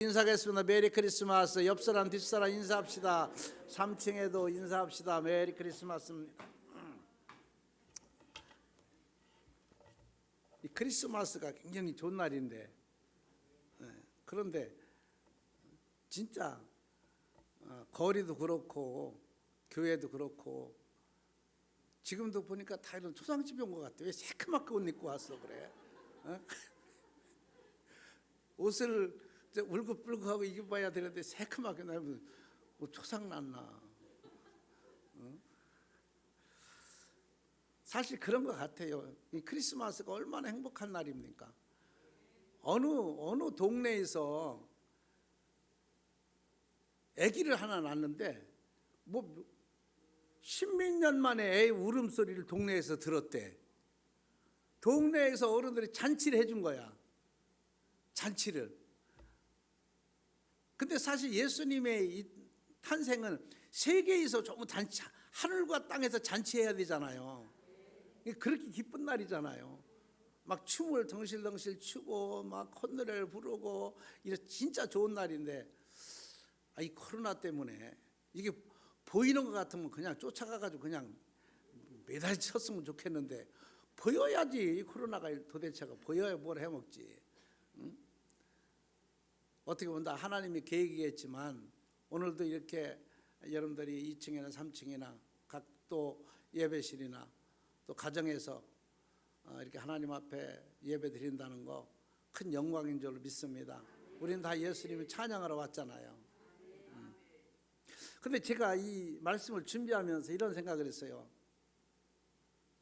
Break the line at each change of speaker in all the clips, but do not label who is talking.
인사하겠습니다. 메리 크리스마스. 옆 사람 뒷사람 인사합시다. 3층에도 인사합시다. 메리 크리스마스입니다. 이 크리스마스가 굉장히 좋은 날인데, 그런데 진짜 거리도 그렇고 교회도 그렇고 지금도 보니까 다 이런 초상집에 온 것 같아. 왜 새까맣게 옷 입고 왔어 그래? 옷을 울긋불긋하고 입어봐야 되는데 새까맣게 나면 뭐 초상 났나? 사실 그런 것 같아요. 이 크리스마스가 얼마나 행복한 날입니까? 어느 동네에서 아기를 하나 낳는데 뭐 십몇 년 만에 애 울음소리를 동네에서 들었대. 동네에서 어른들이 잔치를 해준 거야. 잔치를. 근데 사실 예수님의 이 탄생은 세계에서 조금 잔치, 하늘과 땅에서 잔치해야 되잖아요. 그렇게 기쁜 날이잖아요. 막 춤을 덩실덩실 추고 막 콧노래를 부르고 이래 진짜 좋은 날인데, 이 코로나 때문에 이게 보이는 것 같으면 그냥 쫓아가가지고 그냥 매달 쳤으면 좋겠는데, 보여야지. 이 코로나가 도대체가 보여야 뭘 해먹지. 어떻게 보면 다 하나님의 계획이겠지만 오늘도 이렇게 여러분들이 2층이나 3층이나 각 또 예배실이나 또 가정에서 이렇게 하나님 앞에 예배 드린다는 거 큰 영광인 줄 믿습니다. 우리는 다 예수님을 찬양하러 왔잖아요. 근데 제가 이 말씀을 준비하면서 이런 생각을 했어요.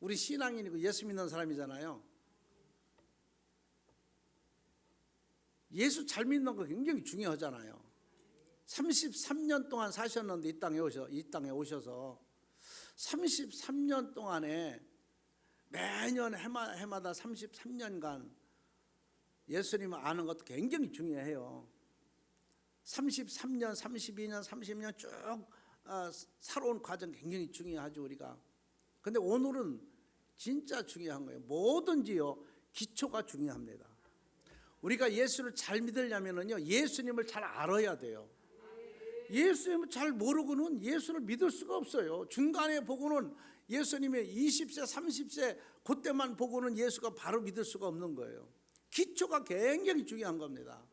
우리 신앙인이고 예수 믿는 사람이잖아요. 예수 잘 믿는 거 굉장히 중요하잖아요. 33년 동안 사셨는데 이 땅에 오셔서 33년 동안에 매년 해마다 33년간 예수님을 아는 것도 굉장히 중요해요. 33년, 32년, 30년 쭉 살아온 과정 굉장히 중요하죠, 우리가. 근데 오늘은 진짜 중요한 거예요. 뭐든지요, 기초가 중요합니다. 우리가 예수를 잘 믿으려면요, 예수님을 잘 알아야 돼요. 예수님을 잘 모르고는 예수를 믿을 수가 없어요. 중간에 보고는 예수님의 20세, 30세 그때만 보고는 예수가 바로 믿을 수가 없는 거예요. 기초가 굉장히 중요한 겁니다.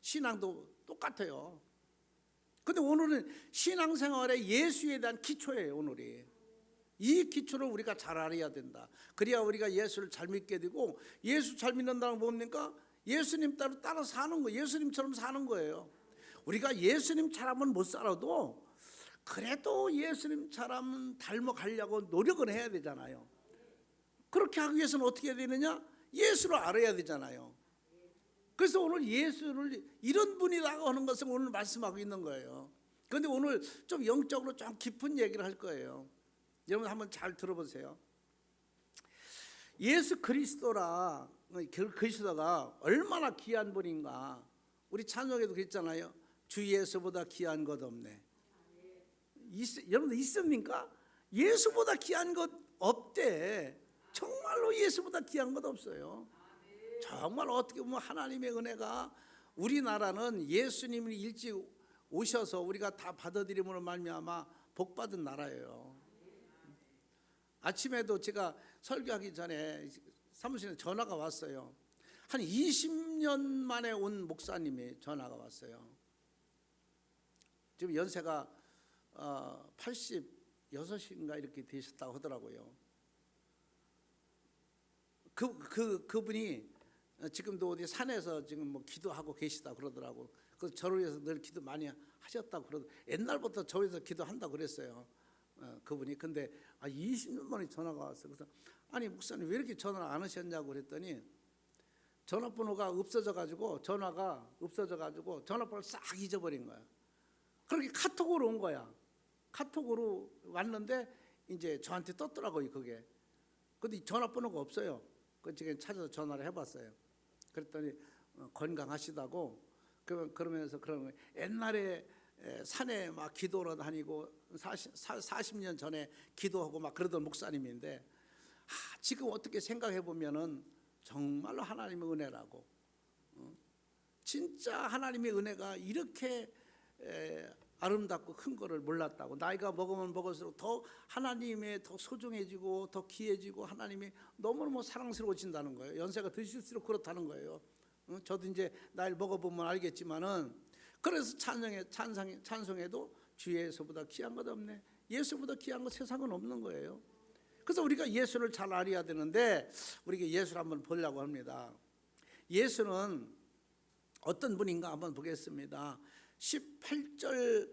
신앙도 똑같아요. 근데 오늘은 신앙생활에 예수에 대한 기초예요. 오늘이 이 기초를 우리가 잘 알아야 된다. 그래야 우리가 예수를 잘 믿게 되고, 예수 잘 믿는다는 건 뭡니까? 예수님 따라 사는 거예요. 예수님처럼 사는 거예요. 우리가 예수님처럼은 못 살아도 그래도 예수님처럼 닮아가려고 노력을 해야 되잖아요. 그렇게 하기 위해서는 어떻게 해야 되느냐? 예수를 알아야 되잖아요. 그래서 오늘 예수를 이런 분이라고 하는 것을 오늘 말씀하고 있는 거예요. 그런데 오늘 좀 영적으로 좀 깊은 얘기를 할 거예요. 여러분 한번 잘 들어보세요. 예수 그리스도가 얼마나 귀한 분인가. 우리 찬송에도 그랬잖아요. 주 예수보다 귀한 것 없네. 여러분들 있습니까? 예수보다 귀한 것 없대. 정말로 예수보다 귀한 것 없어요. 정말 어떻게 보면 하나님의 은혜가, 우리나라는 예수님이 일찍 오셔서 우리가 다 받아들임으로 말미암아 복받은 나라예요. 아침에도 제가 설교하기 전에 사무실에 전화가 왔어요. 한 20년 만에 온 목사님이 전화가 왔어요. 지금 연세가 86인가 이렇게 되셨다고 하더라고요. 그분이 지금도 어디 산에서 지금 뭐 기도하고 계시다 그러더라고. 그래서 저를 위해서 늘 기도 많이 하셨다고 그러더라고. 옛날부터 저 위해서 기도한다고 그랬어요. 그분이. 근데 20년 만에 전화가 왔어요. 그래서 아니 목사님 왜 이렇게 전화를 안 하셨냐고 그랬더니, 전화번호가 없어져가지고 전화번호를 싹 잊어버린 거야. 그렇게 카톡으로 온 거야. 카톡으로 왔는데 이제 저한테 떴더라고요, 그게. 근데 전화번호가 없어요. 그쪽에 찾아서 전화를 해봤어요. 그랬더니 건강하시다고. 그러면서 그런 거예요. 옛날에 산에 막 기도로 다니고 40년 전에 기도하고 막 그러던 목사님인데, 지금 어떻게 생각해 보면은 정말로 하나님의 은혜라고 진짜 하나님의 은혜가 이렇게 아름답고 큰 거를 몰랐다고. 나이가 먹으면 먹을수록 더 하나님의 더 소중해지고 더 귀해지고 하나님이 너무너무 사랑스러워진다는 거예요. 연세가 드실수록 그렇다는 거예요. 저도 이제 나이를 먹어보면 알겠지만은, 그래서 찬송에도 주 예수보다 귀한 것 없네, 예수보다 귀한 것 세상은 없는 거예요. 그래서 우리가 예수를 잘 알아야 되는데, 우리가 예수를 한번 보려고 합니다. 예수는 어떤 분인가 한번 보겠습니다. 18절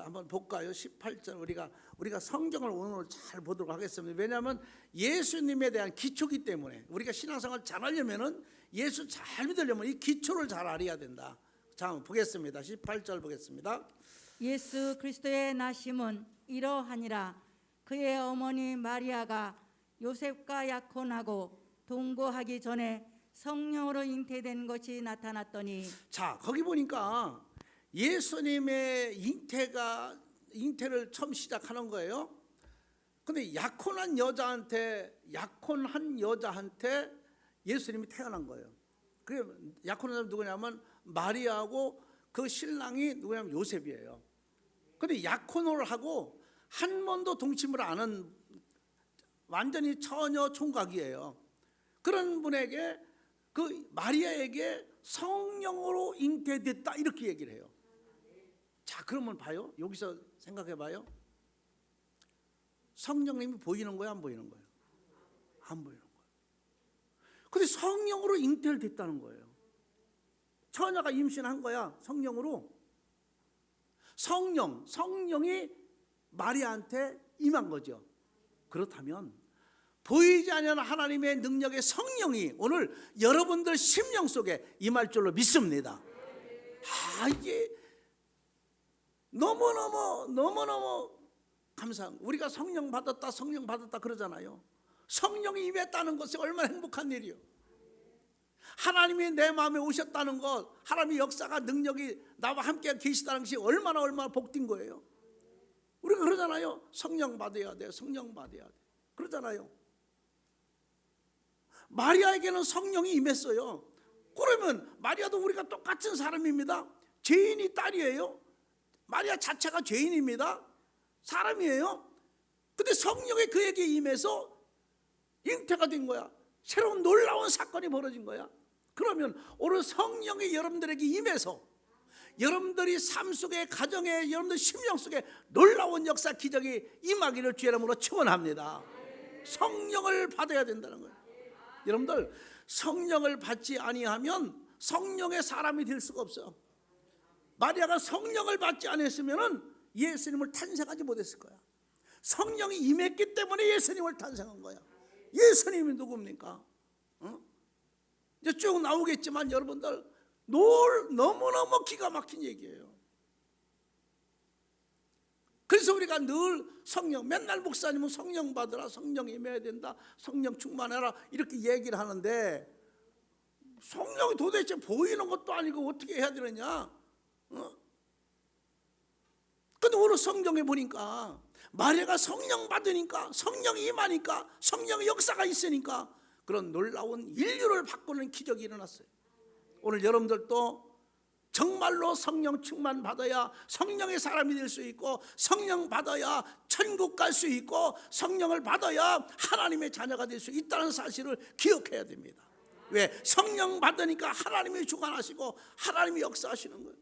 한번 볼까요? 18절 우리가 성경을 오늘 잘 보도록 하겠습니다. 왜냐하면 예수님에 대한 기초기 때문에, 우리가 신앙생활 잘하려면은 예수 잘 믿으려면 이 기초를 잘 알아야 된다. 자, 한번 보겠습니다. 18절 보겠습니다.
예수 그리스도의 나심은 이러하니라. 그의 어머니 마리아가 요셉과 약혼하고 동거하기 전에 성령으로 잉태된 것이 나타났더니.
자, 거기 보니까 예수님의 잉태를 처음 시작하는 거예요. 근데 약혼한 여자한테 예수님이 태어난 거예요. 그래, 약혼한 사람이 누구냐면 마리아하고 그 신랑이 누구냐면 요셉이에요. 근데 약혼을 하고 한 번도 동침을 안 한 완전히 처녀 총각이에요. 그런 분에게, 그 마리아에게 성령으로 잉태됐다 이렇게 얘기를 해요. 자, 그러면 봐요. 여기서 생각해 봐요. 성령님이 보이는 거야, 안 보이는 거예요? 안 보이는 거예요. 근데 성령으로 잉태를 됐다는 거예요. 처녀가 임신한 거야, 성령으로. 성령이 마리아한테 임한 거죠. 그렇다면 보이지 않는 하나님의 능력의 성령이 오늘 여러분들 심령 속에 임할 줄로 믿습니다. 이게 너무너무 감사한, 우리가 성령 받았다 그러잖아요. 성령이 임했다는 것이 얼마나 행복한 일이요. 하나님이 내 마음에 오셨다는 것, 하나님의 역사가, 능력이 나와 함께 계시다는 것이 얼마나 복된 거예요. 우리가 그러잖아요. 성령 받아야 돼, 성령 받아야 돼 그러잖아요. 마리아에게는 성령이 임했어요. 그러면 마리아도 우리가 똑같은 사람입니다. 죄인이 딸이에요. 마리아 자체가 죄인입니다. 사람이에요. 근데 성령이 그에게 임해서 잉태가 된 거야. 새로운 놀라운 사건이 벌어진 거야. 그러면 오늘 성령이 여러분들에게 임해서 여러분들이 삶 속에, 가정에, 여러분들 심령 속에 놀라운 역사, 기적이 임하기를 주의 이름으로 축원합니다. 성령을 받아야 된다는 거예요. 여러분들, 성령을 받지 아니하면 성령의 사람이 될 수가 없어요. 마리아가 성령을 받지 않았으면 예수님을 탄생하지 못했을 거야. 성령이 임했기 때문에 예수님을 탄생한 거야. 예수님이 누굽니까? 이제 쭉 나오겠지만 여러분들, 너무너무 기가 막힌 얘기예요. 그래서 우리가 늘 성령, 맨날 목사님은 성령 받으라, 성령 임해야 된다, 성령 충만해라 이렇게 얘기를 하는데, 성령이 도대체 보이는 것도 아니고 어떻게 해야 되느냐? 근데 오늘 성경에 보니까 마리아가 성령 받으니까, 성령이 임하니까, 성령의 역사가 있으니까 그런 놀라운 인류를 바꾸는 기적이 일어났어요. 오늘 여러분들도 정말로 성령 충만 받아야 성령의 사람이 될 수 있고, 성령 받아야 천국 갈 수 있고, 성령을 받아야 하나님의 자녀가 될 수 있다는 사실을 기억해야 됩니다. 왜? 성령 받으니까 하나님이 주관하시고 하나님이 역사하시는 거예요.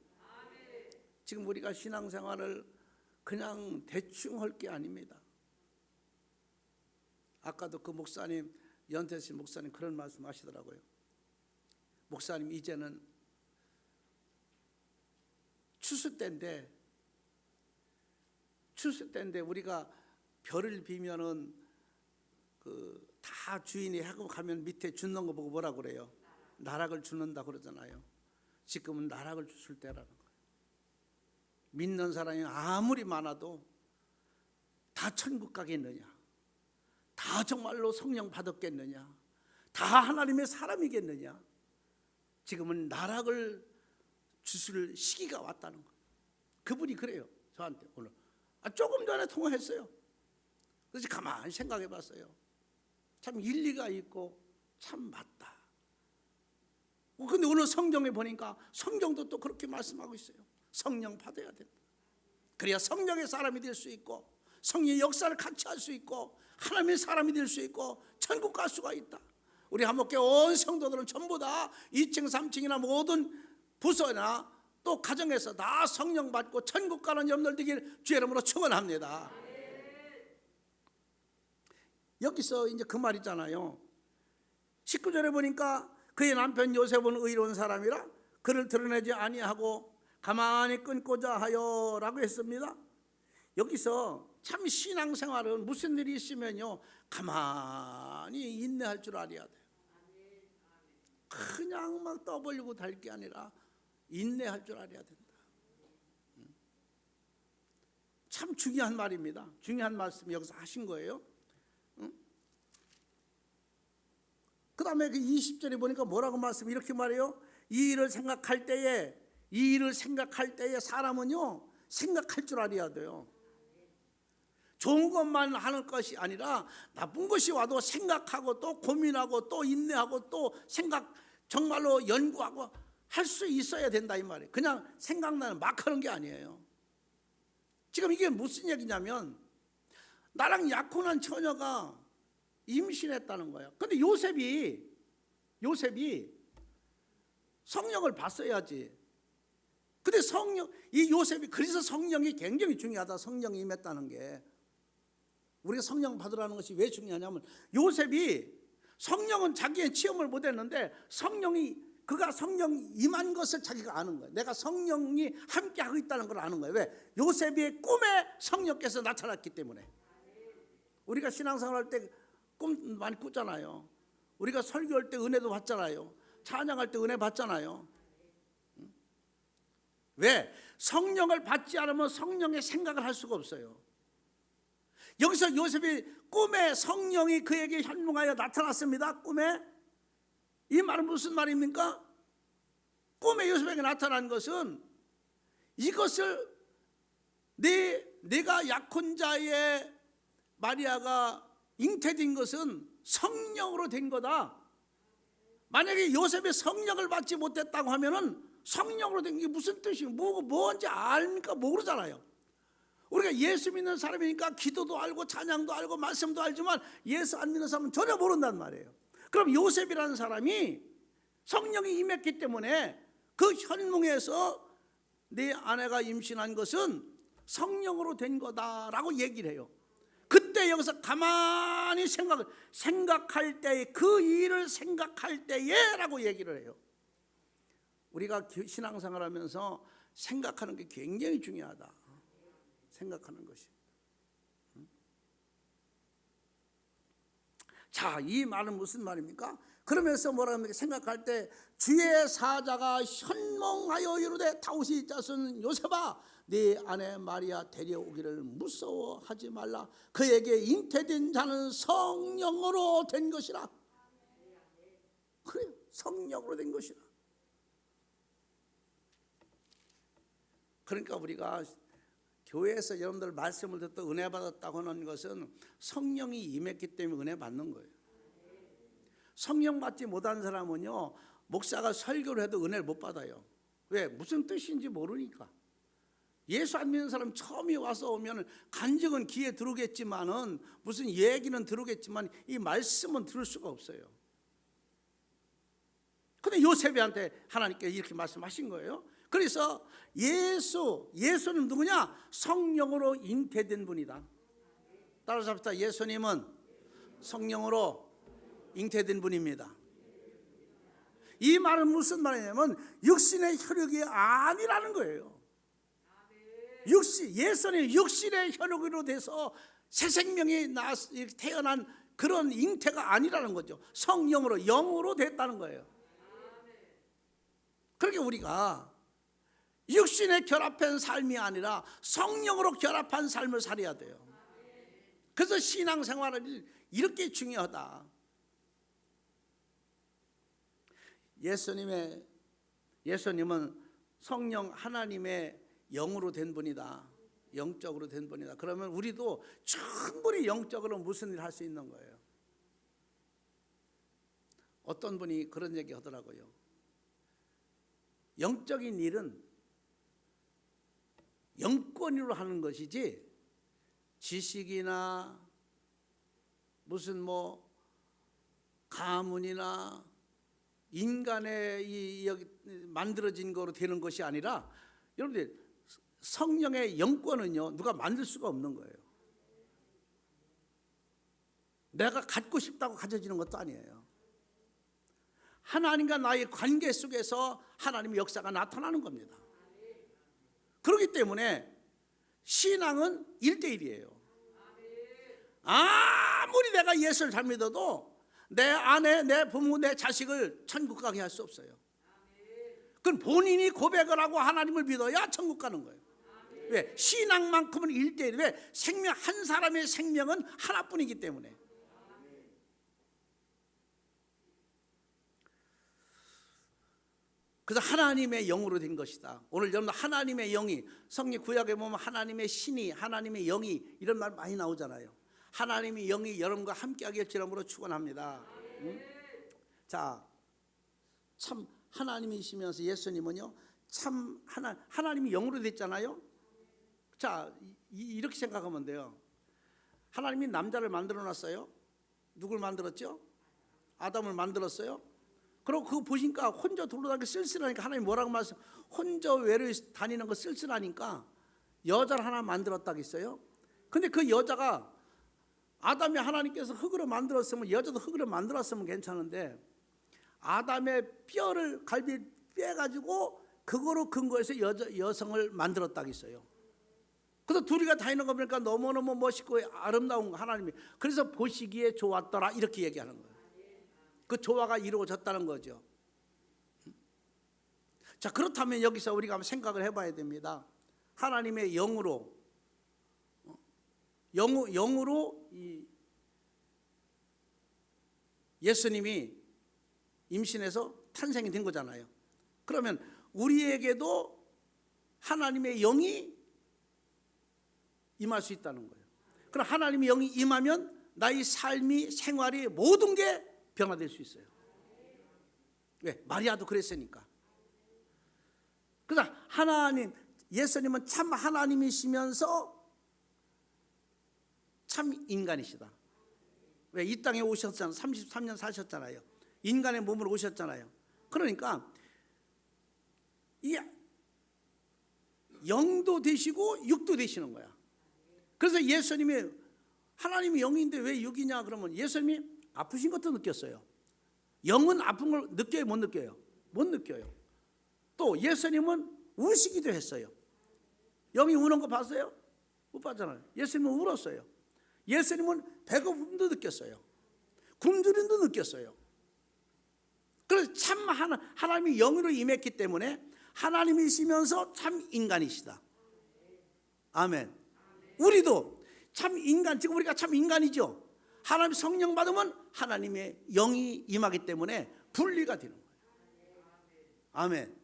지금 우리가 신앙생활을 그냥 대충 할 게 아닙니다. 아까도 그 목사님, 연태신 목사님 그런 말씀 하시더라고요. 목사님, 이제는 추수 때인데 우리가 별을 비면은 다 주인이 하고 가면 밑에 주는 거 보고 뭐라 그래요? 나락을 주는다 그러잖아요. 지금은 나락을 주실 때라는 거예요. 믿는 사람이 아무리 많아도 다 천국 가겠느냐? 다 정말로 성령 받았겠느냐? 다 하나님의 사람이겠느냐? 지금은 나락을 주실 시기가 왔다는 거예요. 그분이 그래요. 저한테 오늘 조금 전에 통화했어요. 그래서 가만히 생각해 봤어요. 참 일리가 있고 참 맞다. 근데 오늘 성경에 보니까 성경도 또 그렇게 말씀하고 있어요. 성령 받아야 된다. 그래야 성령의 사람이 될 수 있고 성령의 역사를 같이 할 수 있고 하나님의 사람이 될 수 있고 천국 갈 수가 있다. 우리 한목교회 온 성도들은 전부 다 2층 3층이나 모든 부서나 또 가정에서 다 성령 받고 천국 가는 여러분들 되길 주의 이름으로 축원합니다. 여기서 이제 그 말이잖아요. 19절에 보니까 그의 남편 요셉은 의로운 사람이라 그를 드러내지 아니하고 가만히 끊고자 하여라고 했습니다. 여기서 참 신앙생활은 무슨 일이 있으면요 가만히 인내할 줄 알아야 돼요. 그냥 막 떠벌리고 달 게 아니라 인내할 줄 알아야 된다. 참 중요한 말입니다. 중요한 말씀 여기서 하신 거예요. 그 다음에 그 20절에 보니까 뭐라고 말씀 이렇게 말해요. 이 일을 생각할 때에 사람은요 생각할 줄 알아야 돼요. 좋은 것만 하는 것이 아니라 나쁜 것이 와도 생각하고 또 고민하고 또 인내하고 또 생각 정말로 연구하고 할 수 있어야 된다 이 말이에요. 그냥 생각나는 막 하는 게 아니에요. 지금 이게 무슨 얘기냐면 나랑 약혼한 처녀가 임신했다는 거예요. 근데 요셉이 성령을 봤어야지. 근데 이 요셉이 그래서 성령이 굉장히 중요하다. 성령이 임했다는 게 우리가 성령 받으라는 것이 왜 중요하냐면 요셉이 성령은 자기의 체험을 못했는데 그가 성령 임한 것을 자기가 아는 거예요. 내가 성령이 함께 하고 있다는 걸 아는 거예요. 왜? 요셉의 꿈에 성령께서 나타났기 때문에. 우리가 신앙생활 할 때 꿈 많이 꾸잖아요. 우리가 설교할 때 은혜도 받잖아요. 찬양할 때 은혜 받잖아요. 왜? 성령을 받지 않으면 성령의 생각을 할 수가 없어요. 여기서 요셉이 꿈에 성령이 그에게 현몽하여 나타났습니다. 꿈에. 이 말은 무슨 말입니까? 꿈에 요셉에게 나타난 것은 이것을 내가 약혼자의 마리아가 잉태된 것은 성령으로 된 거다. 만약에 요셉이 성령을 받지 못했다고 하면은 성령으로 된 게 무슨 뜻이에요? 뭔지 압니까? 모르잖아요. 우리가 예수 믿는 사람이니까 기도도 알고 찬양도 알고 말씀도 알지만 예수 안 믿는 사람은 전혀 모른단 말이에요. 그럼 요셉이라는 사람이 성령이 임했기 때문에 그 현몽에서 내 아내가 임신한 것은 성령으로 된 거다라고 얘기를 해요. 그때 여기서 가만히 생각할 때에 그 일을 생각할 때에 라고 얘기를 해요. 우리가 신앙생활 하면서 생각하는 게 굉장히 중요하다. 생각하는 것이. 자, 이 말은 무슨 말입니까? 그러면서 뭐라 합니까? 생각할 때 주의 사자가 현몽하여 이르되 다윗의 자손 요셉아 네 아내 마리아 데려오기를 무서워하지 말라. 그에게 잉태된 자는 성령으로 된 것이라. 그래요. 성령으로 된 것이라. 그러니까 우리가 교회에서 여러분들 말씀을 듣고 은혜 받았다고 하는 것은 성령이 임했기 때문에 은혜 받는 거예요. 성령 받지 못한 사람은요 목사가 설교를 해도 은혜를 못 받아요. 왜? 무슨 뜻인지 모르니까. 예수 안 믿는 사람 처음에 와서 오면 간증은 귀에 들어오겠지만은 무슨 얘기는 들어오겠지만 이 말씀은 들을 수가 없어요. 근데 요셉한테 하나님께서 이렇게 말씀하신 거예요. 그래서 예수는 누구냐? 성령으로 잉태된 분이다. 따라서 합시다. 예수님은 성령으로 잉태된 분입니다. 이 말은 무슨 말이냐면 육신의 혈육이 아니라는 거예요. 예수님 육신의 혈육으로 돼서 새 생명이 태어난 그런 잉태가 아니라는 거죠. 성령으로 영으로 됐다는 거예요. 그러니까 우리가 육신에 결합한 삶이 아니라 성령으로 결합한 삶을 살아야 돼요. 그래서 신앙생활은 이렇게 중요하다. 예수님은 성령 하나님의 영으로 된 분이다. 영적으로 된 분이다. 그러면 우리도 충분히 영적으로 무슨 일을 할 수 있는 거예요. 어떤 분이 그런 얘기 하더라고요. 영적인 일은 영권으로 하는 것이지 지식이나 무슨 뭐 가문이나 인간의 이 만들어진 거로 되는 것이 아니라, 여러분들 성령의 영권은요 누가 만들 수가 없는 거예요. 내가 갖고 싶다고 가져지는 것도 아니에요. 하나님과 나의 관계 속에서 하나님의 역사가 나타나는 겁니다. 그렇기 때문에 신앙은 1대1이에요. 아무리 내가 예수를 잘 믿어도 내 아내, 내 부모, 내 자식을 천국 가게 할 수 없어요. 그건 본인이 고백을 하고 하나님을 믿어야 천국 가는 거예요. 왜? 신앙만큼은 1대1. 왜? 생명, 한 사람의 생명은 하나뿐이기 때문에. 그래서 하나님의 영으로 된 것이다. 오늘 여러분 하나님의 영이, 성경 구약에 보면 하나님의 신이, 하나님의 영이 이런 말 많이 나오잖아요. 하나님의 영이 여러분과 함께하게 할지라므로 축원합니다. 자, 참 하나님이시면서 예수님은요 참 하나님이 영으로 됐잖아요. 자, 이렇게 생각하면 돼요. 하나님이 남자를 만들어 놨어요. 누굴 만들었죠? 아담을 만들었어요. 그리고 그거 보니까 혼자 돌아다니기 쓸쓸하니까 하나님 뭐라고 말씀? 혼자 외로이 다니는 거 쓸쓸하니까 여자를 하나 만들었다고 했어요. 근데 그 여자가 아담이 하나님께서 흙으로 만들었으면, 여자도 흙으로 만들었으면 괜찮은데 아담의 뼈를 갈비 빼가지고 그거로 근거해서 여성을 만들었다고 했어요. 그래서 둘이가 다니는 거 보니까 너무너무 멋있고 아름다운 거 하나님이. 그래서 보시기에 좋았더라 이렇게 얘기하는 거예요. 그 조화가 이루어졌다는 거죠. 자, 그렇다면 여기서 우리가 한번 생각을 해봐야 됩니다. 하나님의 영으로 이 예수님이 임신해서 탄생이 된 거잖아요. 그러면 우리에게도 하나님의 영이 임할 수 있다는 거예요. 그럼 하나님의 영이 임하면 나의 삶이, 생활이 모든 게 변화될 수 있어요. 왜? 마리아도 그랬으니까. 그래서 하나님, 예수님은 참 하나님이시면서 참 인간이시다. 왜? 이 땅에 오셨잖아요. 33년 사셨잖아요. 인간의 몸으로 오셨잖아요. 그러니까 이 영도 되시고 육도 되시는 거야. 그래서 예수님이 하나님이 영인데 왜 육이냐 그러면 예수님이 아프신 것도 느꼈어요. 영은 아픈 걸 느껴요? 못 느껴요? 못 느껴요. 또 예수님은 우시기도 했어요. 영이 우는 거 봤어요? 못 봤잖아요. 예수님은 울었어요. 예수님은 배고픔도 느꼈어요. 굶주림도 느꼈어요. 그래서 참 하나님이 영으로 임했기 때문에 하나님이시면서 참 인간이시다. 아멘. 우리도 참 인간, 지금 우리가 참 인간이죠. 하나님 성령 받으면 하나님의 영이 임하기 때문에 분리가 되는 거예요. 아멘.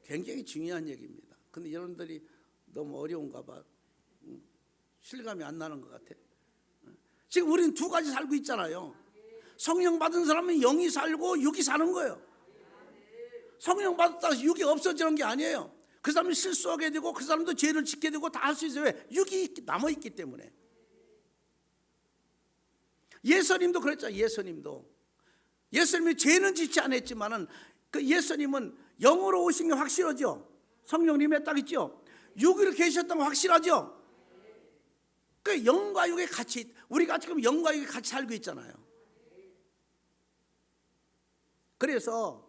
굉장히 중요한 얘기입니다. 근데 여러분들이 너무 어려운가 봐. 실감이 안 나는 것 같아. 지금 우리는 두 가지 살고 있잖아요. 성령 받은 사람은 영이 살고 육이 사는 거예요. 성령 받았다고 육이 없어지는 게 아니에요. 그 사람은 실수하게 되고 그 사람도 죄를 짓게 되고 다 할 수 있어요. 왜? 육이 남아있기 때문에. 예수님도 그랬죠. 예수님이 죄는 짓지 않았지만은 그 예수님은 영으로 오신 게 확실하죠. 성령님에 딱 있죠. 육으로 계셨던 거 확실하죠. 그 영과 육이 같이, 우리가 지금 영과 육이 같이 살고 있잖아요. 그래서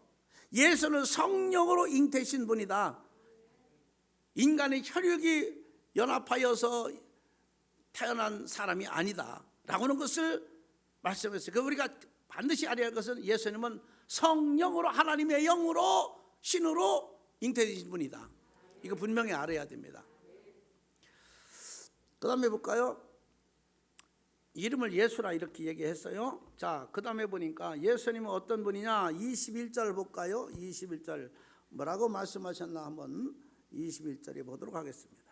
예수는 성령으로 잉태신 분이다. 인간의 혈육이 연합하여서 태어난 사람이 아니다 라고는 것을 말씀했어요. 그 우리가 반드시 알아야 할 것은 예수님은 성령으로, 하나님의 영으로, 신으로 잉태되신 분이다. 이거 분명히 알아야 됩니다. 그 다음에 볼까요? 이름을 예수라 이렇게 얘기했어요. 자, 그 다음에 보니까 예수님은 어떤 분이냐? 21절 볼까요? 21절 뭐라고 말씀하셨나 한번 21절에 보도록 하겠습니다.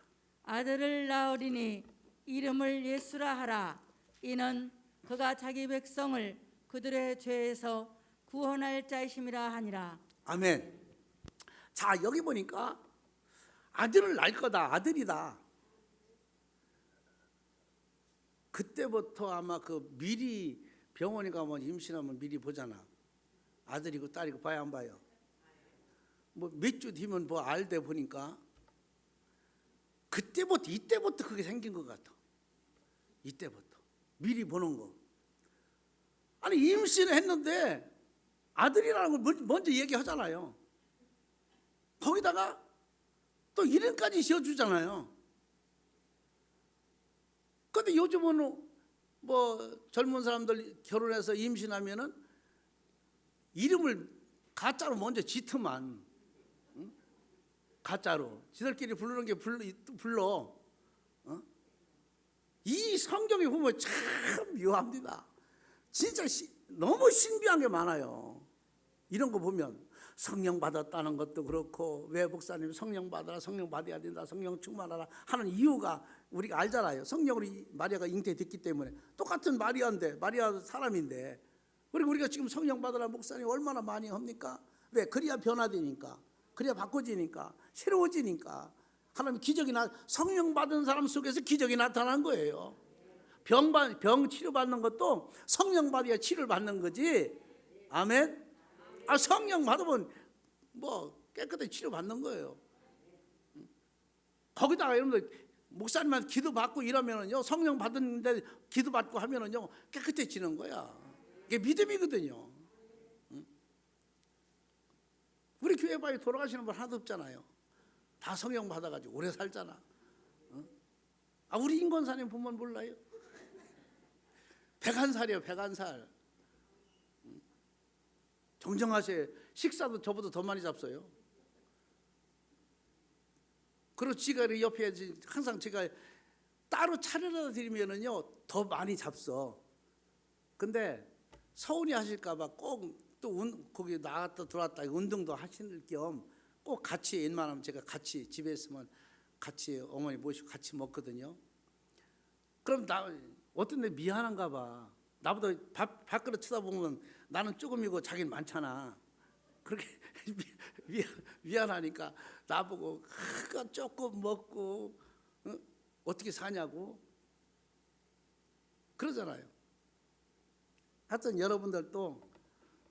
아들을 낳으리니 이름을 예수라 하라. 이는 그가 자기 백성을 그들의 죄에서 구원할 자이심이라 하니라.
아멘. 자, 여기 보니까 아들을 낳을 거다, 아들이다. 그때부터 아마 그 미리 병원에 가면 임신하면 미리 보잖아. 아들이고 딸이고 봐야 안 봐요? 뭐 몇 주 뒤면 뭐 알대 보니까 그때부터 이때부터 그게 생긴 것 같아. 이때부터 미리 보는 거. 아니 임신을 했는데 아들이라는 걸 먼저 얘기하잖아요. 거기다가 또 이름까지 지어주잖아요. 근데 요즘은 뭐 젊은 사람들 결혼해서 임신하면은 이름을 가짜로 먼저 짓더만. 응? 가짜로 지들끼리 부르는 게 불러. 어? 이 성경에 보면 참 묘합니다. 진짜 너무 신비한 게 많아요. 이런 거 보면 성령 받았다는 것도 그렇고, 왜 목사님 성령 받아라, 성령 받아야 된다, 성령 충만하라 하는 이유가 우리가 알잖아요. 성령으로 마리아가 잉태됐기 때문에. 똑같은 마리아인데, 마리아 사람인데, 그리고 우리가 지금 성령 받으라 목사님 얼마나 많이 합니까? 왜? 그래야 변화되니까, 그래야 바꿔지니까, 새로워지니까. 하나님 기적이 성령 받은 사람 속에서 기적이 나타난 거예요. 병 치료받는 것도 성령 받아야 치료를 받는 거지. 아멘. 아, 성령 받으면 뭐 깨끗하게 치료받는 거예요. 거기다가 여러분들 목사님한테 기도받고 이러면은요, 성령 받았는데 기도받고 하면은요 깨끗해지는 거야. 이게 믿음이거든요. 우리 교회 바에 돌아가시는 분 하나도 없잖아요. 다 성령 받아가지고 오래 살잖아. 아, 우리 인권사님 보면 몰라요? 101살이에요 101살. 정정하세요. 식사도 저보다 더 많이 잡숴요. 그리고 지가 옆에 항상 제가 따로 차려다 드리면은요 더 많이 잡숴. 근데 서운히 하실까봐 꼭 또 거기 나갔다 들어왔다 운동도 하실 겸 꼭 같이, 웬만하면 제가 같이 집에 있으면 같이 어머니 모시고 같이 먹거든요. 그럼 어떤 데 미안한가 봐. 나보다 밥그릇 쳐다보면 나는 조금이고 자기는 많잖아. 그렇게 미안하니까 나보고 조금 먹고 어떻게 사냐고 그러잖아요. 하여튼 여러분들도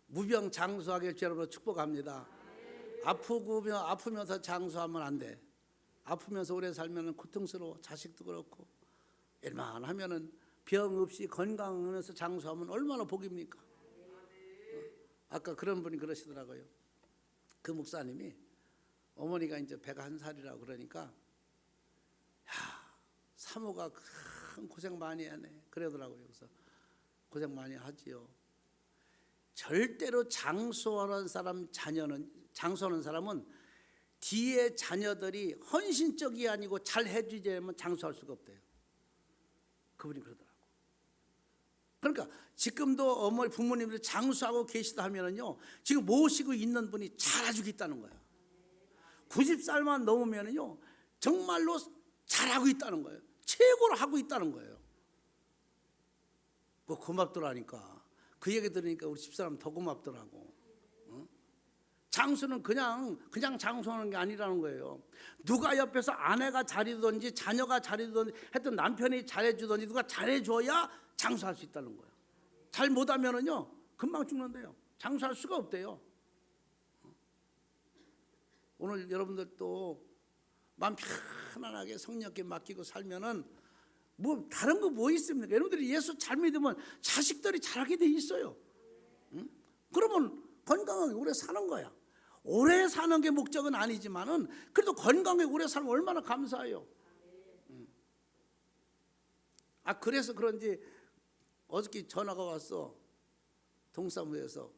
무병장수하길 여러분 축복합니다. 아프면서 장수하면 안 돼. 아프면서 오래 살면 고통스러워. 자식도 그렇고. 웬만하면은 병 없이 건강하면서 장수하면 얼마나 복입니까? 아까 그런 분이 그러시더라고요. 그 목사님이 어머니가 이제 101살이라고 그러니까, 야, 사모가 큰 고생 많이 하네 그러더라고요. 그래서 고생 많이 하지요. 절대로 장수하는 사람은 뒤에 자녀들이 헌신적이 아니고 잘 해주지 않으면 장수할 수가 없대요. 그분이 그러더라고. 그러니까 지금도 어머니 부모님들 장수하고 계시다 하면은요, 지금 모시고 있는 분이 잘해주고 있다는 거예요. 90살만 넘으면은요 정말로 잘하고 있다는 거예요. 최고로 하고 있다는 거예요. 뭐 고맙더라니까. 그 얘기 들으니까 우리 집사람 더 고맙더라고. 장수는 그냥 장수하는 게 아니라는 거예요. 누가 옆에서 아내가 잘해주든지 자녀가 잘해주든지 하여튼 남편이 잘해주든지 누가 잘해줘야 장수할 수 있다는 거예요. 잘 못하면은요 금방 죽는데요. 장수할 수가 없대요. 오늘 여러분들도 마음 편안하게 성령께 맡기고 살면은 뭐 다른 거 뭐 있습니까? 여러분들이 예수 잘 믿으면 자식들이 잘하게 돼 있어요. 응? 그러면 건강하게 오래 사는 거야. 오래 사는 게 목적은 아니지만은 그래도 건강하게 오래 살면 얼마나 감사해요. 응. 아, 그래서 그런지 어저께 전화가 왔어. 동사무에서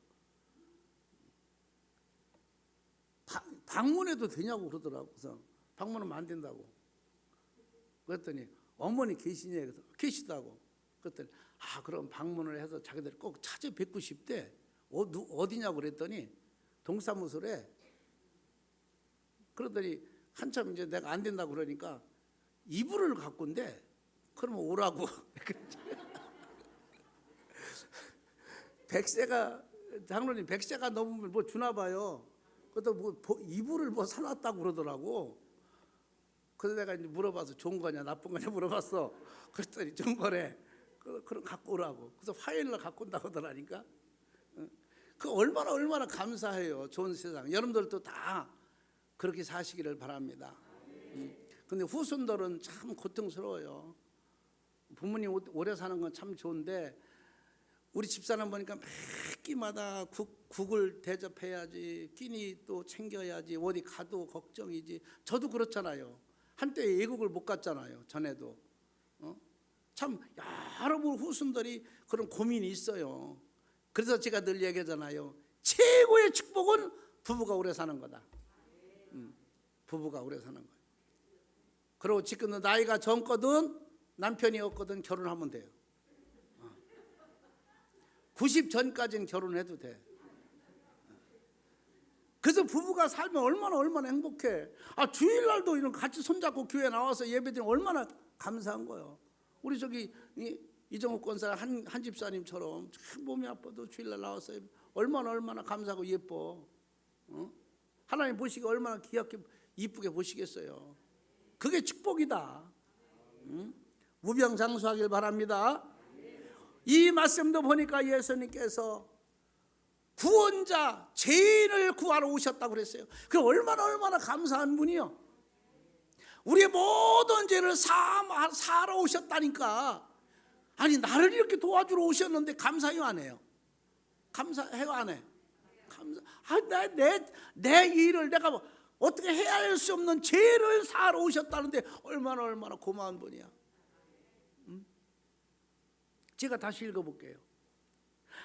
방문해도 되냐고 그러더라고. 그래서 방문하면 안 된다고. 그랬더니 어머니 계시냐? 그래서 계시다고. 그랬더니 그럼 방문을 해서 자기들 꼭 찾아뵙고 싶대. 어디냐고 그랬더니 동사무소래. 그러더니 한참 이제 내가 안 된다고 그러니까 이불을 갖고 온대. 그러면 오라고. 100세가 장로님 100세가 넘으면 뭐 주나 봐요. 그것도 뭐 이불을 뭐 사놨다고 그러더라고. 그래서 내가 이제 물어봐서 좋은 거냐 나쁜 거냐 물어봤어. 그랬더니 좋은 거래. 그럼 갖고 오라고. 그래서 화요일날 갖고 온다고 하더라니까. 그 얼마나 감사해요. 좋은 세상. 여러분들도 다 그렇게 사시기를 바랍니다. 근데 후손들은 참 고통스러워요. 부모님 오래 사는 건 참 좋은데 우리 집사람 보니까 매 끼마다 국을 대접해야지, 끼니 또 챙겨야지, 어디 가도 걱정이지. 저도 그렇잖아요. 한때 외국을 못 갔잖아요. 전에도. 참 여러 후손들이 그런 고민이 있어요. 그래서 제가 늘 얘기하잖아요. 최고의 축복은 부부가 오래 사는 거다. 부부가 오래 사는 거예요. 그리고 지금은 나이가 젊거든 남편이 없거든 결혼하면 돼요. 90 전까지는 결혼해도 돼. 그래서 부부가 살면 얼마나 행복해. 주일날도 이런 같이 손잡고 교회 나와서 예배드리면 얼마나 감사한 거예요. 우리 저기 이정욱 권사 한 집사님처럼 참 몸이 아파도 주일날 나와서 얼마나 감사하고 예뻐. 하나님 보시기 얼마나 귀하게 이쁘게 보시겠어요. 그게 축복이다. 무병장수하길 바랍니다. 이 말씀도 보니까 예수님께서 구원자 죄인을 구하러 오셨다고 그랬어요. 그 얼마나 감사한 분이요. 우리의 모든 죄를 사하러 오셨다니까. 아니 나를 이렇게 도와주러 오셨는데 감사해요 안 해요? 감사해요 안 해? 내 일을 내가 어떻게 해야 할 수 없는 죄를 사하러 오셨다는데 얼마나 고마운 분이야. 제가 다시 읽어볼게요.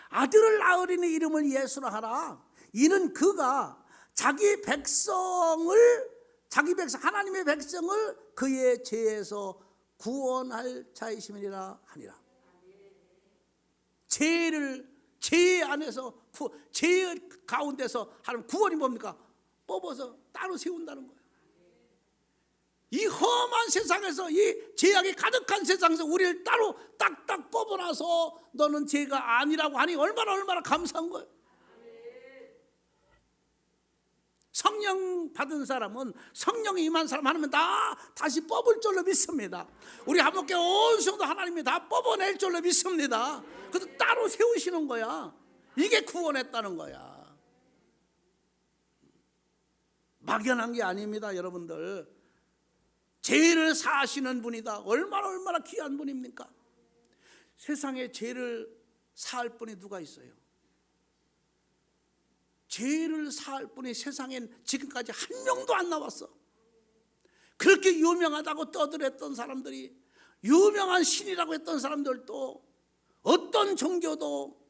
아들을 낳으리니 이름을 예수라 하라. 이는 그가 자기 하나님의 백성을 그의 죄에서 구원할 자이심이라 하니라. 죄 안에서 죄 가운데서 하나님 구원이 뭡니까? 뽑아서 따로 세운다는 거예요. 이 험한 세상에서 이 죄악이 가득한 세상에서 우리를 따로 딱딱 뽑아놔서 너는 죄가 아니라고 하니 얼마나 감사한 거예요. 성령 받은 사람은 성령이 임한 사람 하나님은 다 다시 뽑을 줄로 믿습니다. 우리 한목교회 온 성도 하나님이 다 뽑아낼 줄로 믿습니다. 그래서 따로 세우시는 거야. 이게 구원했다는 거야. 막연한 게 아닙니다. 여러분들 죄를 사하시는 분이다. 얼마나 귀한 분입니까? 세상에 죄를 사할 분이 누가 있어요? 죄를 사할 분이 세상엔 지금까지 한 명도 안 나왔어. 그렇게 유명하다고 떠들었던 사람들이, 유명한 신이라고 했던 사람들도, 어떤 종교도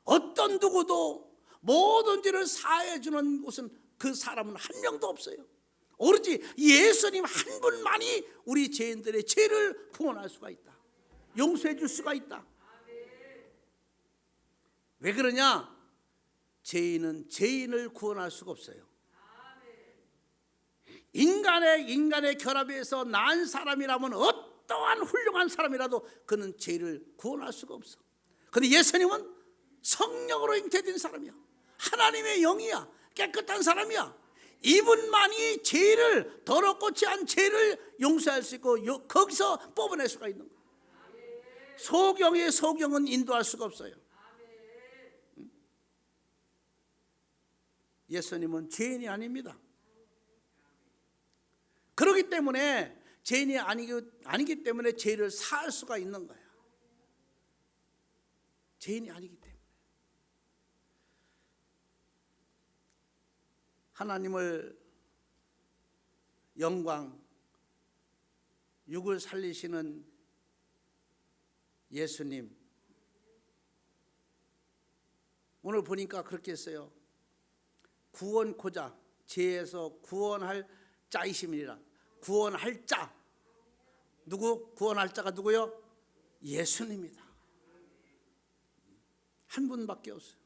어떤 누구도 모든 죄를 사해 주는 곳은 그 사람은 한 명도 없어요. 오로지 예수님 한 분만이 우리 죄인들의 죄를 구원할 수가 있다. 용서해 줄 수가 있다. 왜 그러냐? 죄인은 죄인을 구원할 수가 없어요. 인간의 결합에서 난 사람이라면 어떠한 훌륭한 사람이라도 그는 죄를 구원할 수가 없어. 그런데 예수님은 성령으로 잉태된 사람이야. 하나님의 영이야. 깨끗한 사람이야. 이분만이 죄를, 더럽고 취한 죄를 용서할 수 있고 거기서 뽑아낼 수가 있는 거야. 소경은 인도할 수가 없어요. 예수님은 죄인이 아닙니다. 그렇기 때문에 죄인이 아니기 때문에 죄를 사할 수가 있는 거야. 죄인이 아니기 때문에. 하나님을 영광, 육을 살리시는 예수님, 오늘 보니까 그렇게 했어요. 구원코자, 죄에서 구원할 자이심이라. 구원할 자, 누구? 구원할 자가 누구요? 예수님이다. 한 분밖에 없어요.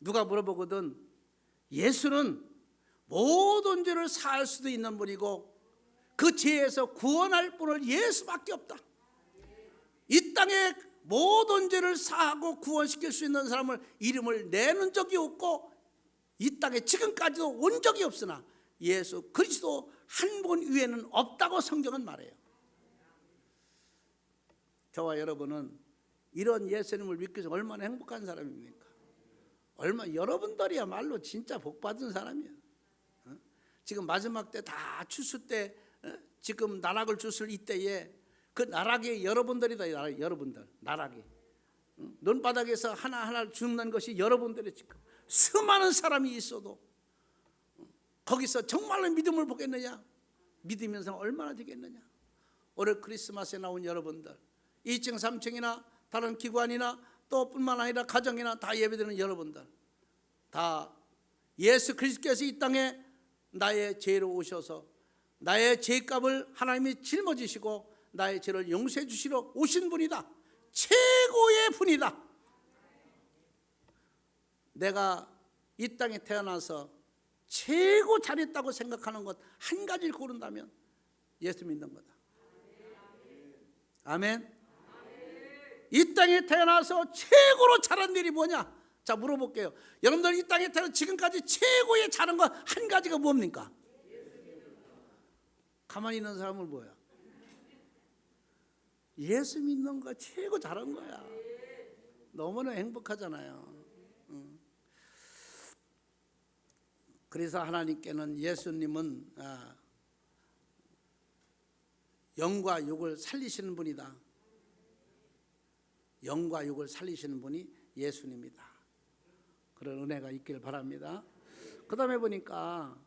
누가 물어보거든 예수는 모든 죄를 사할 수도 있는 분이고 그 죄에서 구원할 분은 예수밖에 없다. 이 땅에 모든 죄를 사하고 구원시킬 수 있는 사람을 이름을 내는 적이 없고 이 땅에 지금까지도 온 적이 없으나 예수 그리스도 한 분 위에는 없다고 성경은 말해요. 저와 여러분은 이런 예수님을 믿기 위해서 얼마나 행복한 사람입니까? 여러분들이야말로 진짜 복받은 사람이에요. 지금 마지막 때 다 추수 때 지금 나락을 주실 이때에 그 나락이 여러분들이다. 여러분들 나락이 논바닥에서 하나하나 죽는 것이 여러분들의 지금 수많은 사람이 있어도 거기서 정말로 믿음을 보겠느냐? 믿으면서 얼마나 되겠느냐? 올해 크리스마스에 나온 여러분들 2층 3층이나 다른 기관이나 또 뿐만 아니라 가정이나 다 예배드리는 여러분들 다 예수 그리스도께서 이 땅에 나의 죄로 오셔서 나의 죄값을 하나님이 짊어지시고 나의 죄를 용서해 주시러 오신 분이다. 최고의 분이다. 내가 이 땅에 태어나서 최고 잘했다고 생각하는 것 한 가지를 고른다면 예수 믿는 거다. 아멘. 이 땅에 태어나서 최고로 잘한 일이 뭐냐? 자, 물어볼게요. 여러분들 이 땅에 태어나서 지금까지 최고의 잘한 것 한 가지가 뭡니까? 가만히 있는 사람은 뭐야? 예수 믿는 거 최고 잘한 거야. 너무나 행복하잖아요. 그래서 하나님께는 예수님은 영과 육을 살리시는 분이다. 영과 육을 살리시는 분이 예수님이다. 그런 은혜가 있길 바랍니다. 그 다음에 보니까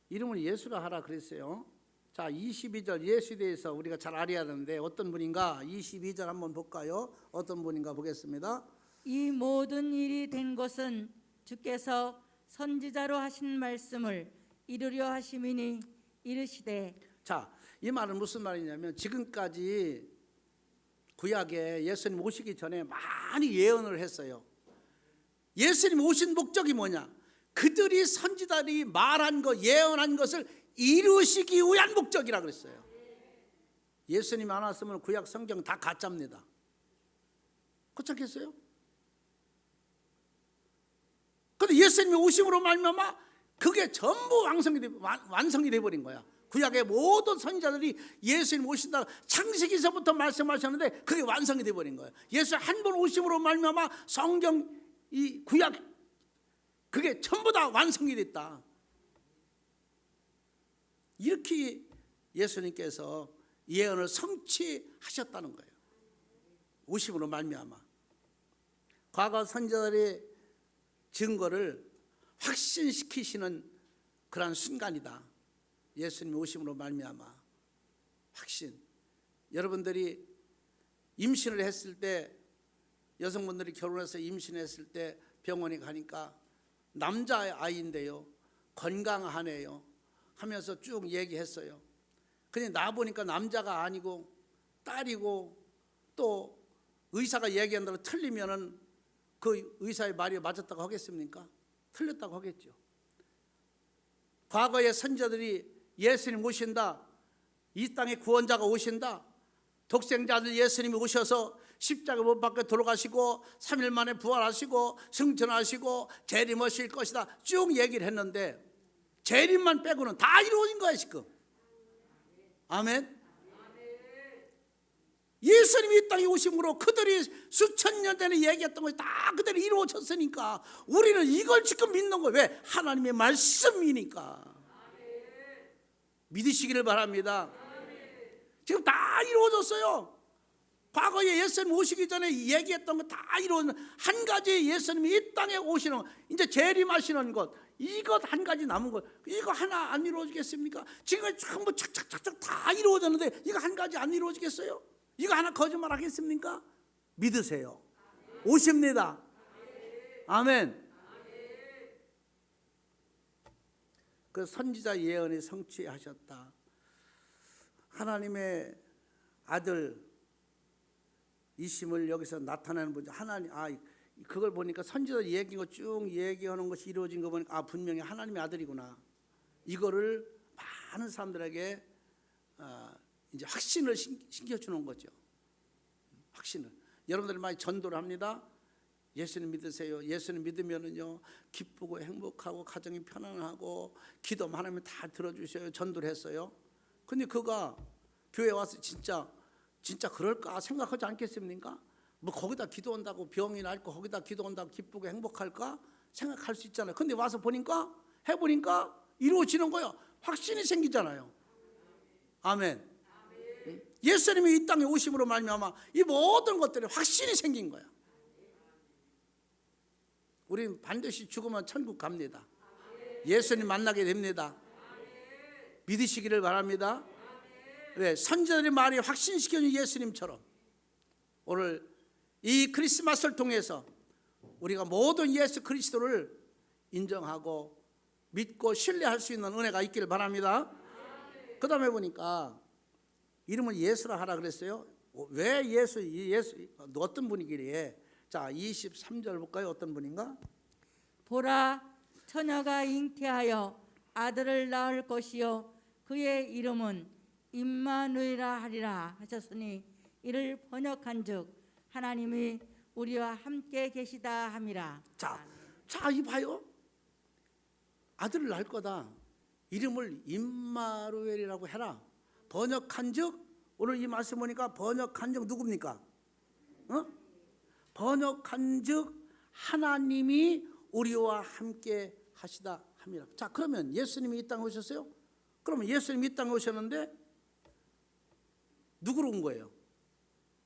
이름을 예수라 하라 그랬어요. 자, 22절 예수에 대해서 우리가 잘 알아야 하는데 어떤 분인가? 22절 한번 볼까요? 어떤 분인가 보겠습니다.
이 모든 일이 된 것은 주께서 선지자로 하신 말씀을 이루려 하심이니 이르시되.
자, 이 말은 무슨 말이냐면 지금까지 구약에 예수님 오시기 전에 많이 예언을 했어요. 예수님 오신 목적이 뭐냐? 그들이 선지자들이 말한 것, 예언한 것을 이루시기 위한 목적이라 그랬어요. 예수님 안 왔으면 구약 성경 다 가짜입니다. 그렇지 않겠어요? 그런데 예수님이 오심으로 말미암아 그게 전부 완성이 돼버린 거야. 구약의 모든 선지자들이 예수님 오신다 창세기서부터 말씀하셨는데 그게 완성이 돼버린 거예요. 예수 한 번 오심으로 말미암아 성경 이 구약 그게 전부 다 완성이 됐다. 이렇게 예수님께서 예언을 성취하셨다는 거예요. 오심으로 말미암아 과거 선지자들의 증거를 확신시키시는 그런 순간이다. 예수님 오심으로 말미암아 확신. 여러분들이 임신을 했을 때 여성분들이 결혼해서 임신했을 때 병원에 가니까 남자아이인데요 건강하네요 하면서 쭉 얘기했어요. 근데 나 보니까 남자가 아니고 딸이고 또 의사가 얘기한 대로 틀리면은 그 의사의 말이 맞았다고 하겠습니까? 틀렸다고 하겠죠. 과거의 선지자들이 예수님 오신다, 이 땅에 구원자가 오신다, 독생자들 예수님이 오셔서 십자가 못 박혀 돌아가시고 3일 만에 부활하시고 승천하시고 재림하실 것이다 쭉 얘기를 했는데 재림만 빼고는 다 이루어진 거야 지금. 아멘. 예수님이 이 땅에 오심으로 그들이 수천 년 전에 얘기했던 것이 다 그대로 이루어졌으니까 우리는 이걸 지금 믿는 거예요. 왜? 하나님의 말씀이니까. 믿으시기를 바랍니다. 지금 다 이루어졌어요. 과거에 예수님 오시기 전에 얘기했던 거 다 이루어진 한 가지 예수님이 이 땅에 오시는 이제 재림하시는 것 이것 한 가지 남은 것 이거 하나 안 이루어지겠습니까? 지금 전부 착착착착 다 이루어졌는데 이거 한 가지 안 이루어지겠어요? 이거 하나 거짓말 하겠습니까? 믿으세요. 오십니다. 아멘. 그 선지자 예언이 성취하셨다. 하나님의 아들 이심을 여기서 나타내는 분이 하나님. 그걸 보니까 선지자 얘기한 거 쭉 얘기하는 것이 이루어진 거 보니까 분명히 하나님의 아들이구나. 이거를 많은 사람들에게 이제 확신을 심겨주는 거죠. 확신을. 여러분들이 많이 전도를 합니다. 예수님 믿으세요. 예수님 믿으면은요 기쁘고 행복하고 가정이 편안하고 기도만 하면 다 들어주셔요. 전도를 했어요. 근데 그가 교회 와서 진짜 그럴까 생각하지 않겠습니까? 뭐 거기다 기도한다고 병이 낫고 거기다 기도한다고 기쁘고 행복할까 생각할 수 있잖아요. 근데 와서 보니까 해보니까 이루어지는 거예요. 확신이 생기잖아요. 아멘. 예수님이 이 땅에 오심으로 말미암아 이 모든 것들이 확신이 생긴 거야. 우리는 반드시 죽으면 천국 갑니다. 예수님 만나게 됩니다. 믿으시기를 바랍니다. 왜? 선지자들의 말이 확신시켜준 예수님처럼 오늘 이 크리스마스를 통해서 우리가 모든 예수 그리스도를 인정하고 믿고 신뢰할 수 있는 은혜가 있기를 바랍니다. 그 다음에 보니까 이름을 예수라 하라 그랬어요. 왜 예수 어떤 분이길래? 자 23절 볼까요? 어떤 분인가?
보라, 처녀가 잉태하여 아들을 낳을 것이요 그의 이름은 임마누엘이라 하리라 하셨으니 이를 번역한즉 하나님이 우리와 함께 계시다 함이라.
자, 이 봐요. 아들을 낳을 거다. 이름을 임마누엘이라고 해라. 번역한즉 오늘 이 말씀 보니까 번역한즉 누굽니까? 번역한즉 하나님이 우리와 함께 하시다 함이라. 자, 그러면 예수님이 이 땅에 오셨어요? 그러면 예수님이 이 땅에 오셨는데 누구로 온 거예요?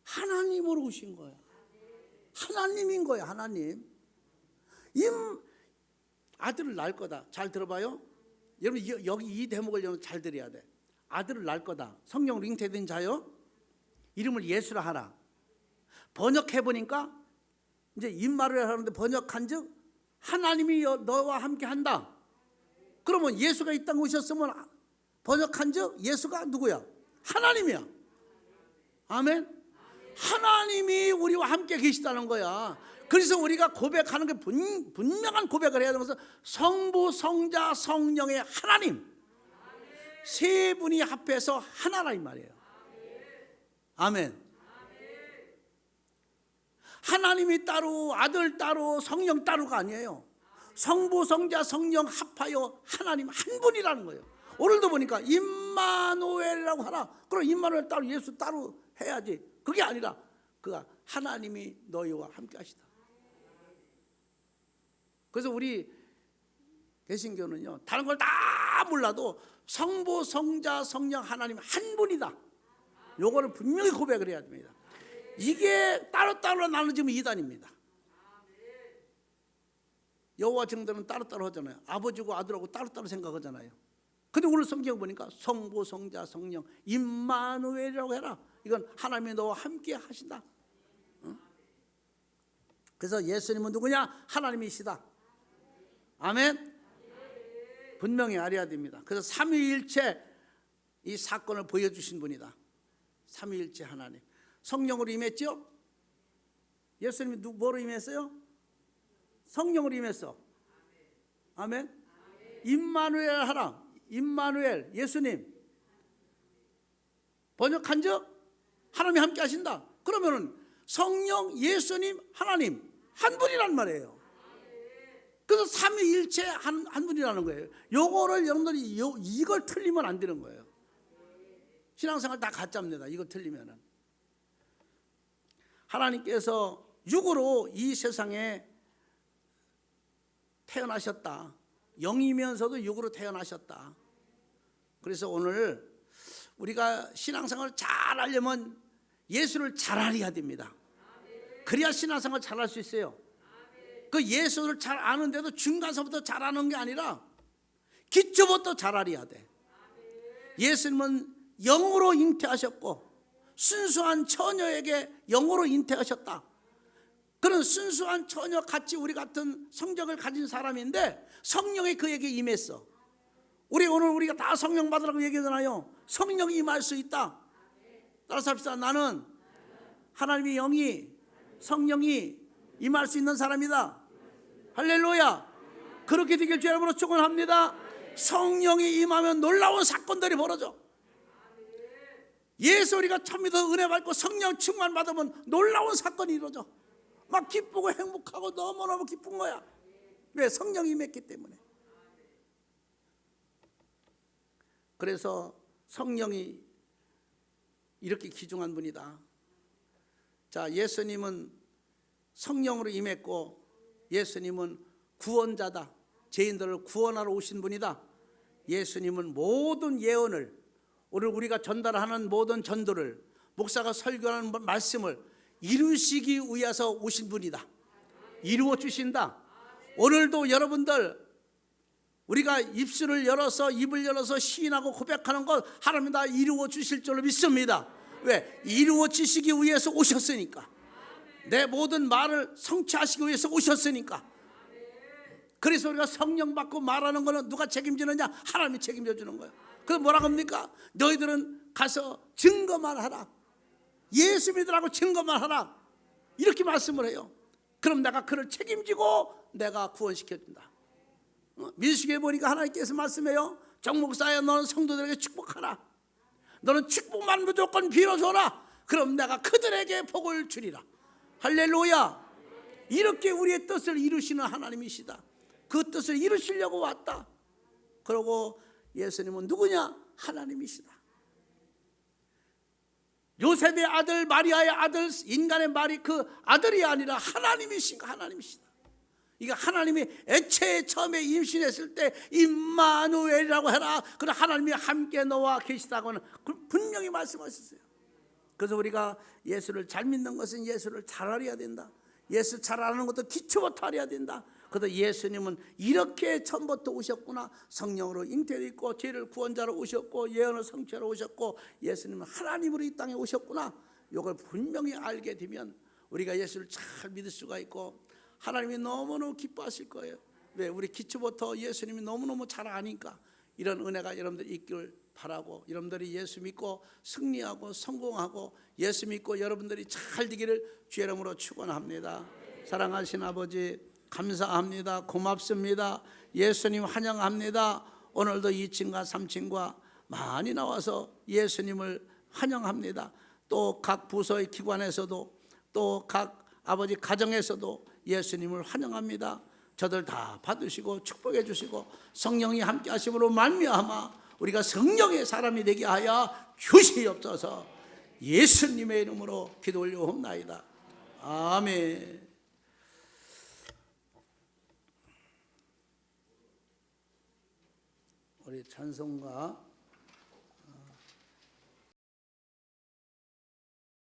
하나님으로 오신 거예요. 하나님인 거예요. 하나님. 아들을 낳을 거다. 잘 들어봐요. 여러분 여기 이 대목을 여러분 잘 들어야 돼. 아들을 낳을 거다. 성령으로 잉태된 자요. 이름을 예수라 하라. 번역해 보니까 이제 임마누엘 하는데 번역한즉 하나님이 너와 함께 한다. 그러면 예수가 이 땅에 오셨으면 번역한즉 예수가 누구야? 하나님이야. 아멘. 하나님이 우리와 함께 계시다는 거야. 그래서 우리가 고백하는 게 분명한 고백을 해야 되는 것은 성부, 성자, 성령의 하나님 세 분이 합해서 하나라 이 말이에요. 아멘. 하나님이 따로 아들 따로 성령 따로가 아니에요. 성부, 성자, 성령 합하여 하나님 한 분이라는 거예요. 오늘도 보니까 임마누엘이라고 하라. 그럼 임마누엘 따로 예수 따로 해야지. 그게 아니라 그가 하나님이 너희와 함께 하시다. 그래서 우리 개신교는요 다른 걸 다 몰라도 성부, 성자, 성령 하나님 한 분이다. 요거를 분명히 고백을 해야 됩니다. 이게 따로따로 나눠지면 이단입니다. 여호와 증거는 따로따로 하잖아요. 아버지고 아들하고 따로따로 생각하잖아요. 근데 오늘 성경 보니까 성부, 성자, 성령 임마누엘이라고 해라. 이건 하나님이 너와 함께 하신다. 그래서 예수님은 누구냐? 하나님이시다. 아멘. 분명히 알아야 됩니다. 그래서 삼위일체 이 사건을 보여주신 분이다. 삼위일체 하나님. 성령으로 임했죠? 예수님이 뭐로 임했어요? 성령으로 임했어. 아멘. 임마누엘 하라. 임마누엘 예수님. 번역한즉 하나님이 함께 하신다. 그러면은 성령, 예수님, 하나님 한 분이란 말이에요. 그래서 삼위일체 한 분이라는 거예요. 요거를 여러분들이 이걸 틀리면 안 되는 거예요. 신앙생활 다 가짜입니다. 이거 틀리면은. 하나님께서 육으로 이 세상에 태어나셨다. 영이면서도 육으로 태어나셨다. 그래서 오늘 우리가 신앙생활을 잘 하려면 예수를 잘 알아야 됩니다. 그래야 신앙생활 잘 할 수 있어요. 그 예수를 잘 아는데도 중간서부터 잘 아는 게 아니라 기초부터 잘 알아야 돼. 예수님은 영으로 잉태하셨고 순수한 처녀에게 영으로 잉태하셨다. 그런 순수한 처녀 같이 우리 같은 성적을 가진 사람인데 성령이 그에게 임했어. 오늘 우리가 다 성령 받으라고 얘기하잖아요. 성령이 임할 수 있다. 따라서 합시다. 나는 하나님의 영이 성령이 임할 수 있는 사람이다. 할렐루야. 그렇게 되길 주 여러분으로 축원합니다. 성령이 임하면 놀라운 사건들이 벌어져. 예수 우리가 처음부터 은혜 받고 성령 충만 받으면 놀라운 사건이 이루어져. 막 기쁘고 행복하고 너무너무 기쁜 거야. 왜? 성령이 임했기 때문에. 그래서 성령이 이렇게 귀중한 분이다. 자, 예수님은 성령으로 임했고 예수님은 구원자다. 죄인들을 구원하러 오신 분이다. 예수님은 모든 예언을, 오늘 우리가 전달하는 모든 전도를, 목사가 설교하는 말씀을 이루시기 위해서 오신 분이다. 이루어 주신다. 오늘도 여러분들 우리가 입술을 열어서, 입을 열어서 시인하고 고백하는 것 하나님 다 이루어 주실 줄로 믿습니다. 왜? 이루어 주시기 위해서 오셨으니까. 내 모든 말을 성취하시기 위해서 오셨으니까. 그래서 우리가 성령 받고 말하는 거는 누가 책임지느냐? 하나님이 책임져 주는 거예요. 그래서 뭐라고 합니까? 너희들은 가서 증거만 하라. 예수 믿으라고 증거만 하라. 이렇게 말씀을 해요. 그럼 내가 그를 책임지고 내가 구원시켜준다. 민수기에 보니까 하나님께서 말씀해요. 정목사야, 너는 성도들에게 축복하라. 너는 축복만 무조건 빌어줘라. 그럼 내가 그들에게 복을 주리라. 할렐루야. 이렇게 우리의 뜻을 이루시는 하나님이시다. 그 뜻을 이루시려고 왔다. 그러고 예수님은 누구냐? 하나님이시다. 요셉의 아들, 마리아의 아들, 인간의 말이 그 아들이 아니라 하나님이신가? 하나님이시다. 이거 하나님이 애초에 처음에 임신했을 때 임마누엘이라고 해라. 그럼 하나님이 함께 너와 계시다고는 분명히 말씀하셨어요. 그래서 우리가 예수를 잘 믿는 것은 예수를 잘 알아야 된다. 예수 잘 아는 것도 기초부터 알아야 된다. 그래서 예수님은 이렇게 처음부터 오셨구나. 성령으로 잉태되어 죄를 구원자로 오셨고 예언을 성취하러 오셨고 예수님은 하나님으로 이 땅에 오셨구나. 이걸 분명히 알게 되면 우리가 예수를 잘 믿을 수가 있고 하나님이 너무너무 기뻐하실 거예요. 왜? 우리 기초부터 예수님이 너무너무 잘 아니까. 이런 은혜가 여러분들 있기를 바라고, 여러분들이 예수 믿고 승리하고 성공하고 예수 믿고 여러분들이 잘 되기를 주의 이름으로 축원합니다. 사랑하신 아버지 감사합니다. 고맙습니다. 예수님 환영합니다. 오늘도 2층과 3층과 많이 나와서 예수님을 환영합니다. 또 각 부서의 기관에서도 또 각 아버지 가정에서도 예수님을 환영합니다. 저들 다 받으시고 축복해 주시고 성령이 함께 하심으로 말미암아 우리가 성령의 사람이 되게 하여 주시옵소서. 예수님의 이름으로 기도 올려옵나이다. 아멘. 우리 찬송가